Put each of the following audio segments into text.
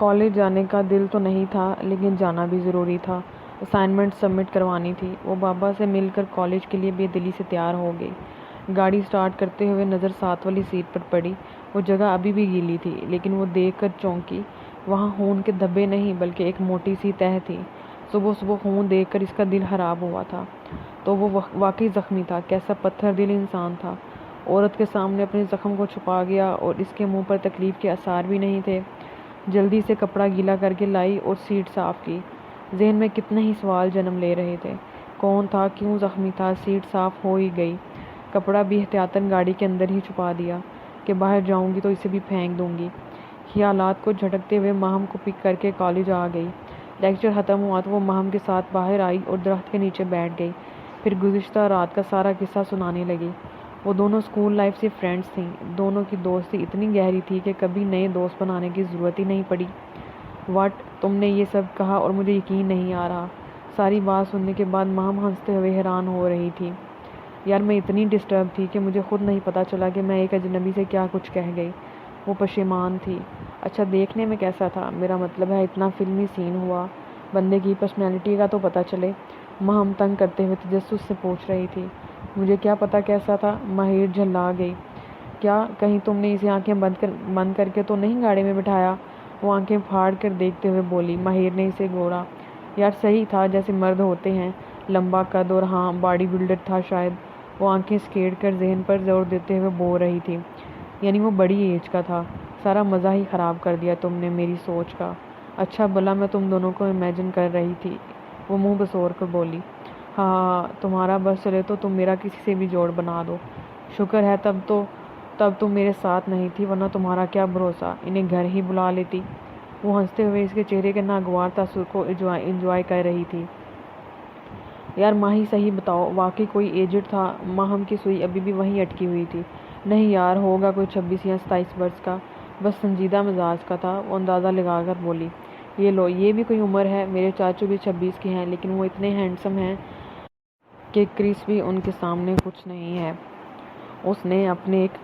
College جانے کا دل تو نہیں تھا لیکن جانا بھی ضروری تھا۔ اسائنمنٹ سبمٹ کروانی تھی۔ وہ بابا سے مل کر کالج کے لیے بے دلی سے تیار ہو گئی۔ گاڑی سٹارٹ کرتے ہوئے نظر ساتھ والی سیٹ پر پڑی۔ وہ جگہ ابھی بھی گیلی تھی لیکن وہ دیکھ کر چونکی۔ وہاں خون کے دھبے نہیں بلکہ ایک موٹی سی تہہ تھی۔ صبح صبح خون دیکھ کر اس کا دل خراب ہوا تھا تو وہ واقعی زخمی تھا۔ کیسا پتھر دل انسان تھا۔ عورت کے سامنے اپنے زخم کو چھپا گیا اور اس کے منہ پر تکلیف کے آثار بھی نہیں تھے۔ جلدی سے کپڑا گیلا کر کے لائی اور سیٹ صاف کی۔ ذہن میں کتنے ہی سوال جنم لے رہے تھے۔ کون تھا؟ کیوں زخمی تھا؟ سیٹ صاف ہو ہی گئی۔ کپڑا بھی احتیاطاً گاڑی کے اندر ہی چھپا دیا کہ باہر جاؤں گی تو اسے بھی پھینک دوں گی۔ خیالات کو جھٹکتے ہوئے ماہم کو پک کر کے کالج آ گئی۔ لیکچر ختم ہوا تو وہ ماہم کے ساتھ باہر آئی اور درخت کے نیچے بیٹھ گئی۔ پھر گزشتہ رات کا سارا قصہ سنانے لگی۔ وہ دونوں اسکول لائف سے فرینڈز تھیں۔ دونوں کی دوستی اتنی گہری تھی کہ کبھی نئے دوست بنانے کی ضرورت ہی نہیں پڑی۔ واٹ، تم نے یہ سب کہا اور مجھے یقین نہیں آ رہا۔ ساری بات سننے کے بعد ماہم ہنستے ہوئے حیران ہو رہی تھی۔ یار میں اتنی ڈسٹرب تھی کہ مجھے خود نہیں پتا چلا کہ میں ایک اجنبی سے کیا کچھ کہہ گئی۔ وہ پشیمان تھی۔ اچھا دیکھنے میں کیسا تھا؟ میرا مطلب ہے اتنا فلمی سین ہوا، بندے کی پرسنالٹی کا تو پتا چلے۔ ماہم تنگ کرتے ہوئے تجسس سے پوچھ رہی تھی۔ مجھے کیا پتا کیسا تھا؟ ماہر جھلا گئی۔ کیا کہیں تم نے اسے آنکھیں بند کر کے تو نہیں گاڑی میں بٹھایا؟ وہ آنکھیں پھاڑ کر دیکھتے ہوئے بولی۔ ماہر نے اسے گھوڑا۔ یار صحیح تھا جیسے مرد ہوتے ہیں، لمبا قد اور ہاں باڈی بلڈر تھا شاید۔ وہ آنکھیں سکیڑ کر ذہن پر زور دیتے ہوئے بول رہی تھی۔ یعنی وہ بڑی ایج کا تھا۔ سارا مزہ ہی خراب کر دیا تم نے میری سوچ کا۔ اچھا بھلا میں تم دونوں کو امیجن کر رہی تھی۔ وہ منہ بسور کر بولی۔ ہاں تمہارا بس چلے تو تم میرا کسی سے بھی جوڑ بنا دو۔ شکر ہے تب تم میرے ساتھ نہیں تھی ورنہ تمہارا کیا بھروسہ، انہیں گھر ہی بلا لیتی۔ وہ ہنستے ہوئے اس کے چہرے کے ناگوار تاثر کو انجوائے کر رہی تھی۔ یار ماہی صحیح بتاؤ، واقعی کوئی ایجنٹ تھا؟ ماہم کی سوئی ابھی بھی وہیں اٹکی ہوئی تھی۔ نہیں یار، ہوگا کوئی 26 یا 27 برس کا، بس سنجیدہ مزاج کا تھا۔ وہ اندازہ لگا کر بولی۔ یہ لو، یہ بھی کوئی عمر ہے؟ میرے چاچو بھی 26 کے ہیں لیکن وہ اتنے ہینڈسم ہیں کہ کرس بھی ان کے سامنے کچھ نہیں ہے۔ اس نے اپنے ایک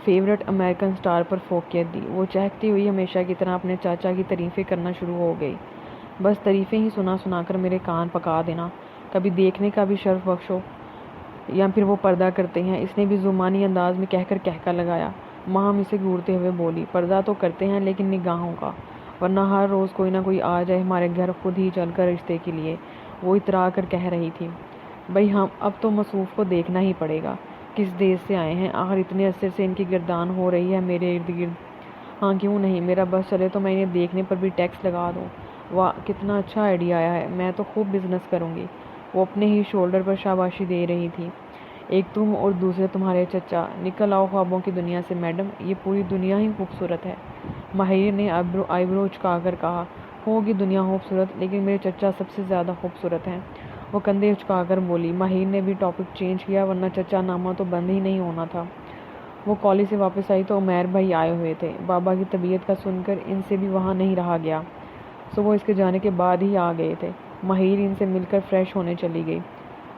فیورٹ امریکن سٹار پر فوقیت دی۔ وہ چہکتی ہوئی ہمیشہ کی طرح اپنے چاچا کی تعریفیں کرنا شروع ہو گئی۔ بس تعریفیں ہی سنا سنا کر میرے کان پکا دینا، کبھی دیکھنے کا بھی شرف بخشو، یا پھر وہ پردہ کرتے ہیں۔ اس نے بھی زمانی انداز میں کہہ کر کہکا لگایا۔ ماہم اسے گھورتے ہوئے بولی۔ پردہ تو کرتے ہیں لیکن نگاہوں کا، ورنہ ہر روز کوئی نہ کوئی آ جائے ہمارے گھر خود ہی چل کر رشتے کے لیے۔ وہ اترا کر کہہ رہی تھی۔ بھئی ہم اب تو مصروف کو دیکھنا ہی پڑے گا، کس دیش سے آئے ہیں آخر، اتنے عرصے سے ان کی گردان ہو رہی ہے میرے ارد گرد۔ ہاں کیوں نہیں، میرا بس چلے تو میں انہیں دیکھنے پر بھی ٹیکس لگا دوں۔ واہ کتنا اچھا آئیڈیا ہے، میں تو خوب بزنس کروں گی۔ وہ اپنے ہی شولڈر پر شاباشی دے رہی تھی۔ ایک تم اور دوسرے تمہارے چچا، نکل آؤ خوابوں کی دنیا سے میڈم، یہ پوری دنیا ہی خوبصورت ہے۔ ماہر نے آئیبرو اچکا کر کہا۔ ہوگی دنیا خوبصورت لیکن میرے چچا سب سے زیادہ خوبصورت ہیں۔ وہ کندھے اچکا کر بولی۔ ماہر نے بھی ٹاپک چینج کیا، ورنہ چچا نامہ تو بند ہی نہیں ہونا تھا۔ وہ کالج سے واپس آئی تو عمیر بھائی آئے ہوئے تھے۔ بابا کی طبیعت کا سن کر ان سے بھی وہاں نہیں رہا گیا، سو وہ اس کے جانے کے بعد ہی آ گئے تھے۔ ماہر ان سے مل کر فریش ہونے چلی گئی۔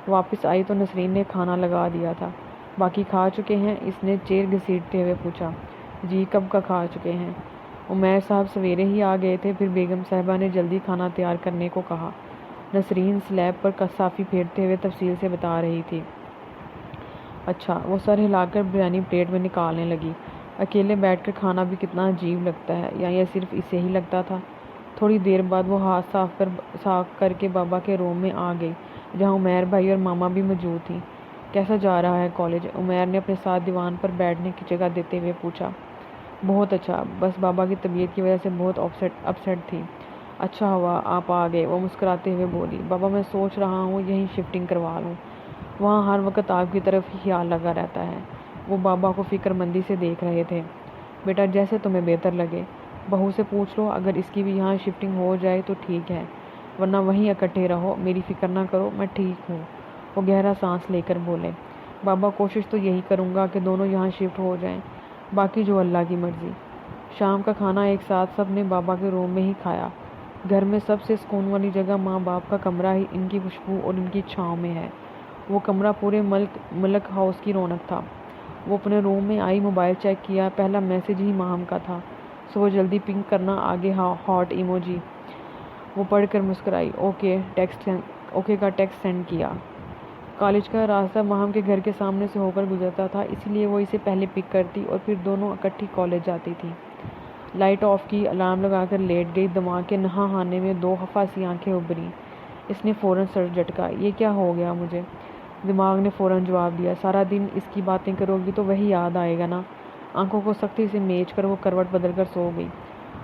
واپس آئی تو نسرین نے کھانا لگا دیا تھا۔ باقی کھا چکے ہیں؟ اس نے چیر گھسیٹتے ہوئے پوچھا۔ جی کب کا کھا چکے ہیں۔ عمیر صاحب سویرے ہی آ گئے تھے، پھر بیگم صاحبہ نے جلدی کھانا تیار کرنے کو کہا۔ نسرین سلیب پر صافی پھیرتے ہوئے تفصیل سے بتا رہی تھی۔ اچھا، وہ سر ہلا کر بریانی پلیٹ میں نکالنے لگی۔ اکیلے بیٹھ کر کھانا بھی کتنا عجیب لگتا ہے، یا یہ صرف اسے ہی لگتا تھا؟ تھوڑی دیر بعد وہ ہاتھ صاف کر کے بابا کے روم میں آ گئی جہاں عمیر بھائی اور ماما بھی موجود تھیں۔ کیسا جا رہا ہے کالج؟ عمیر نے اپنے ساتھ دیوان پر بیٹھنے کی جگہ دیتے ہوئے پوچھا۔ بہت اچھا، بس بابا کی طبیعت کی وجہ سے بہت اپسیٹ تھی۔ اچھا ہوا آپ آ گئے، وہ مسکراتے ہوئے بولی۔ بابا میں سوچ رہا ہوں یہیں شفٹنگ کروا لوں، وہاں ہر وقت آپ کی طرف ہی خیال لگا رہتا ہے۔ وہ بابا کو فکر مندی سے دیکھ رہے تھے۔ بیٹا جیسے تمہیں بہتر لگے، بہو سے پوچھ لو، اگر اس کی بھی یہاں شفٹنگ ہو جائے تو ٹھیک ہے، ورنہ وہیں اکٹھے رہو، میری فکر نہ کرو، میں ٹھیک ہوں۔ وہ گہرا سانس لے کر بولے۔ بابا کوشش تو یہی کروں گا کہ دونوں یہاں شفٹ ہو جائیں، باقی جو اللہ کی مرضی۔ شام کا کھانا ایک ساتھ سب نے بابا کے روم میں ہی کھایا۔ گھر میں سب سے سکون والی جگہ ماں باپ کا کمرہ ہی ان کی خوشبو اور ان کی چھاؤں میں ہے۔ وہ کمرہ پورے ملک ہاؤس کی رونق تھا۔ وہ اپنے روم میں آئی، موبائل چیک کیا، پہلا میسج ہی ماہم کا تھا۔ سو وہ جلدی پنک کرنا، آگے ہاٹ ایموجی۔ وہ پڑھ کر مسکرائی۔ اوکے کا ٹیکسٹ سینڈ کیا۔ کالج کا راستہ ماہم کے گھر کے سامنے سے ہو کر گزرتا تھا، اسی لیے وہ اسے پہلے پک کرتی اور پھر دونوں اکٹھی کالج جاتی تھی۔ لائٹ آف کی، الارم لگا کر لیٹ گئی۔ دماغ کے نہا ہانے میں دو خفا سی آنکھیں ابھریں۔ اس نے فوراً سر جھٹکا۔ یہ کیا ہو گیا مجھے؟ دماغ نے فوراً جواب دیا، سارا دن اس کی باتیں کرو گی تو وہی یاد آئے گا نا۔ آنکھوں کو سختی سے میچ کر وہ کروٹ بدل کر سو گئی۔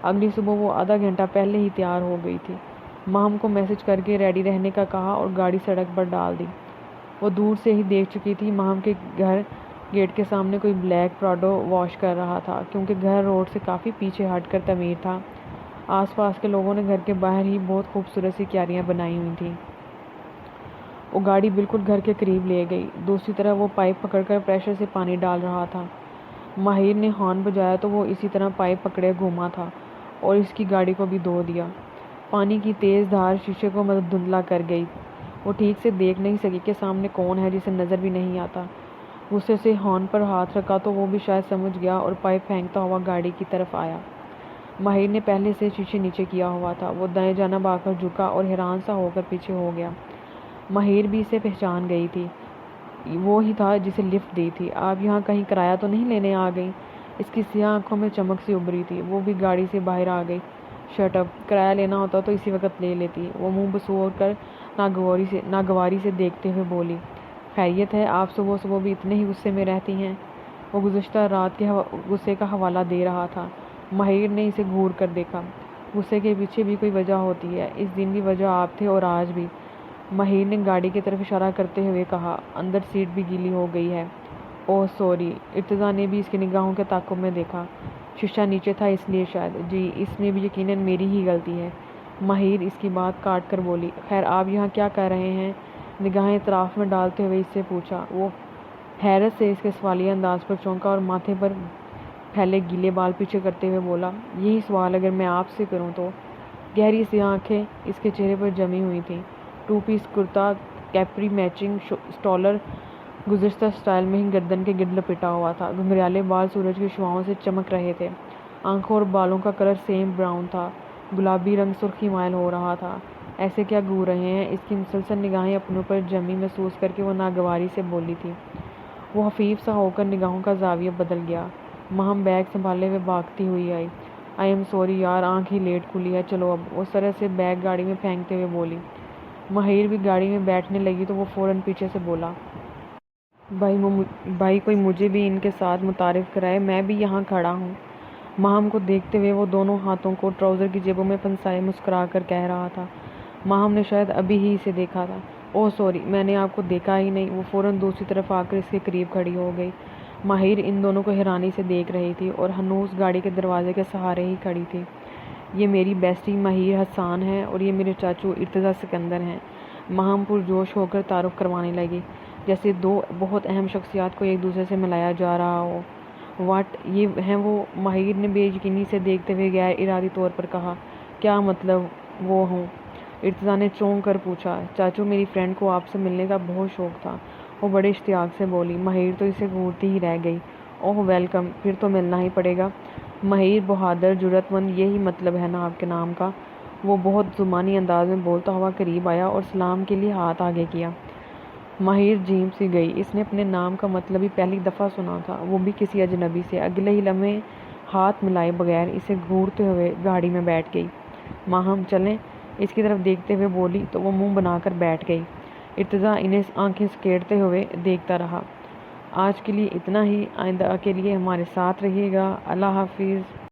اگلی صبح وہ آدھا گھنٹہ پہلے ہی تیار ہو گئی تھی۔ ماہم کو میسج کر کے ریڈی رہنے کا کہا اور گاڑی سڑک پر ڈال دی۔ وہ دور سے ہی دیکھ چکی تھی، ماہم کے گھر گیٹ کے سامنے کوئی بلیک پراڈو واش کر رہا تھا، کیونکہ گھر روڈ سے کافی پیچھے ہٹ کر تعمیر تھا۔ آس پاس کے لوگوں نے گھر کے باہر ہی بہت خوبصورت سی کیاریاں بنائی ہوئی تھیں۔ وہ گاڑی بالکل گھر کے قریب لے گئی۔ دوسری طرف وہ پائپ پکڑ کر پریشر سے پانی ڈال رہا تھا۔ ماہر نے ہارن بجایا تو وہ اسی طرح پائپ پکڑے گھوما تھا اور اس کی گاڑی کو بھی دھو دیا۔ پانی کی تیز دھار شیشے کو دھندلا کر گئی۔ وہ ٹھیک سے دیکھ نہیں سکی کہ سامنے کون ہے جسے نظر بھی نہیں آتا۔ غصے سے ہارن پر ہاتھ رکھا تو وہ بھی شاید سمجھ گیا اور پائپ پھینکتا ہوا گاڑی کی طرف آیا۔ ماہر نے پہلے سے شیشے نیچے کیا ہوا تھا۔ وہ دائیں جانب آ کر جھکا اور حیران سا ہو کر پیچھے ہو گیا۔ ماہر بھی اسے پہچان گئی تھی۔ وہ ہی تھا جسے لفٹ دی تھی۔ آپ یہاں کہیں کرایہ تو نہیں لینے آ گئی؟ اس کی سیاہ آنکھوں میں چمک سی ابھری تھی۔ وہ بھی گاڑی سے باہر آ گئی۔ شٹ اپ، کرایہ لینا ہوتا تو اسی وقت لے لیتی۔ وہ منہ بسور کر ناگواری سے دیکھتے ہوئے بولی، خیریت ہے؟ آپ صبح صبح بھی اتنے ہی غصے میں رہتی ہیں؟ وہ گزشتہ رات کے غصے کا حوالہ دے رہا تھا۔ ماہر نے اسے گھور کر دیکھا۔ غصے کے پیچھے بھی کوئی وجہ ہوتی ہے، اس دن بھی وجہ آپ تھے اور آج بھی۔ ماہر نے گاڑی کی طرف اشارہ کرتے ہوئے کہا، اندر سیٹ بھی گیلی ہو گئی ہے۔ اوہ سوری۔ ارتضیٰ نے بھی اس کی نگاہوں کے تعاقب میں دیکھا۔ شیشہ نیچے تھا اس لیے شاید۔ جی، اس میں بھی یقیناً میری ہی غلطی ہے۔ ماہر اس کی بات کاٹ کر بولی، خیر آپ یہاں کیا کر رہے ہیں؟ نگاہیں اطراف میں ڈالتے ہوئے اس سے پوچھا۔ وہ حیرت سے اس کے سوالیہ انداز پر چونکا اور ماتھے پر پھیلے گیلے بال پیچھے کرتے ہوئے بولا، یہی سوال اگر میں آپ سے کروں تو؟ گہری سیاہ آنکھیں اس کے چہرے پر جمی ہوئی تھیں۔ ٹو پیس کرتا، کیپری میچنگ سٹولر گزشتہ سٹائل میں ہی گردن کے گرد لپیٹا ہوا تھا۔ گھنگریالے بال سورج کی شعاعوں سے چمک رہے تھے۔ آنکھوں اور بالوں کا کلر سیم براؤن تھا، گلابی رنگ سرخی مائل ہو رہا تھا۔ ایسے کیا گھور رہے ہیں؟ اس کی مسلسل نگاہیں اپنوں پر جمی محسوس کر کے وہ ناگواری سے بولی تھی۔ وہ خفیف سا ہو کر نگاہوں کا زاویہ بدل گیا۔ ماہم بیگ سنبھالے ہوئے بھاگتی ہوئی آئی۔ آئی ایم سوری یار، آنکھ ہی لیٹ کھلی ہے، چلو اب۔ وہ سرے سے بیگ گاڑی میں پھینکتے ہوئے بولی۔ ماہر بھی گاڑی میں بیٹھنے لگی تو وہ فوراً پیچھے سے بولا، بھائی کوئی مجھے بھی ان کے ساتھ متعارف کرائے، میں بھی یہاں کھڑا ہوں۔ ماہم کو دیکھتے ہوئے وہ دونوں ہاتھوں کو ٹراؤزر کی جیبوں میں پھنسائے مسکرا کر کہہ رہا تھا۔ ماہم نے شاید ابھی ہی اسے دیکھا تھا۔ اوہ سوری، میں نے آپ کو دیکھا ہی نہیں۔ وہ فوراً دوسری طرف آ کر اس کے قریب کھڑی ہو گئی۔ ماہر ان دونوں کو حیرانی سے دیکھ رہی تھی اور ہنوز گاڑی کے دروازے کے سہارے ہی کھڑی تھی۔ یہ میری بیسٹی ماہر حسان ہے اور یہ میرے چاچو ارتضیٰ سکندر ہیں۔ ماہم پرجوش ہو کر تعارف کروانے لگی، جیسے دو بہت اہم شخصیات کو ایک دوسرے سے ملایا جا رہا ہو۔ واٹ، یہ ہیں وہ؟ ماہر نے بے یقینی سے دیکھتے ہوئے غیر ارادی طور پر کہا۔ کیا مطلب وہ ہوں؟ ارتضیٰ نے چونک کر پوچھا۔ چاچو، میری فرینڈ کو آپ سے ملنے کا بہت شوق تھا، وہ بڑے اشتیاق سے بولی۔ ماہر تو اسے گھورتی ہی رہ گئی۔ اوہ ویلکم، پھر تو ملنا ہی پڑے گا۔ ماہر بہادر، جرأت مند، یہی مطلب ہے نا آپ کے نام کا؟ وہ بہت زمانی انداز میں بولتا ہوا قریب آیا اور سلام کے لیے ہاتھ آگے کیا۔ ماہر جھیم سی گئی۔ اس نے اپنے نام کا مطلب ہی پہلی دفعہ سنا تھا، وہ بھی کسی اجنبی سے۔ اگلے ہی لمحے ہاتھ ملائے بغیر اسے گھورتے ہوئے گاڑی میں بیٹھ گئی۔ ماہم چلیں، اس کی طرف دیکھتے ہوئے بولی تو وہ منہ بنا کر بیٹھ گئی۔ ارتضیٰ انہیں آنکھیں سکیڑتے ہوئے دیکھتا رہا۔ آج کے لیے اتنا ہی، آئندہ کے لیے ہمارے ساتھ رہیے گا۔ اللہ حافظ۔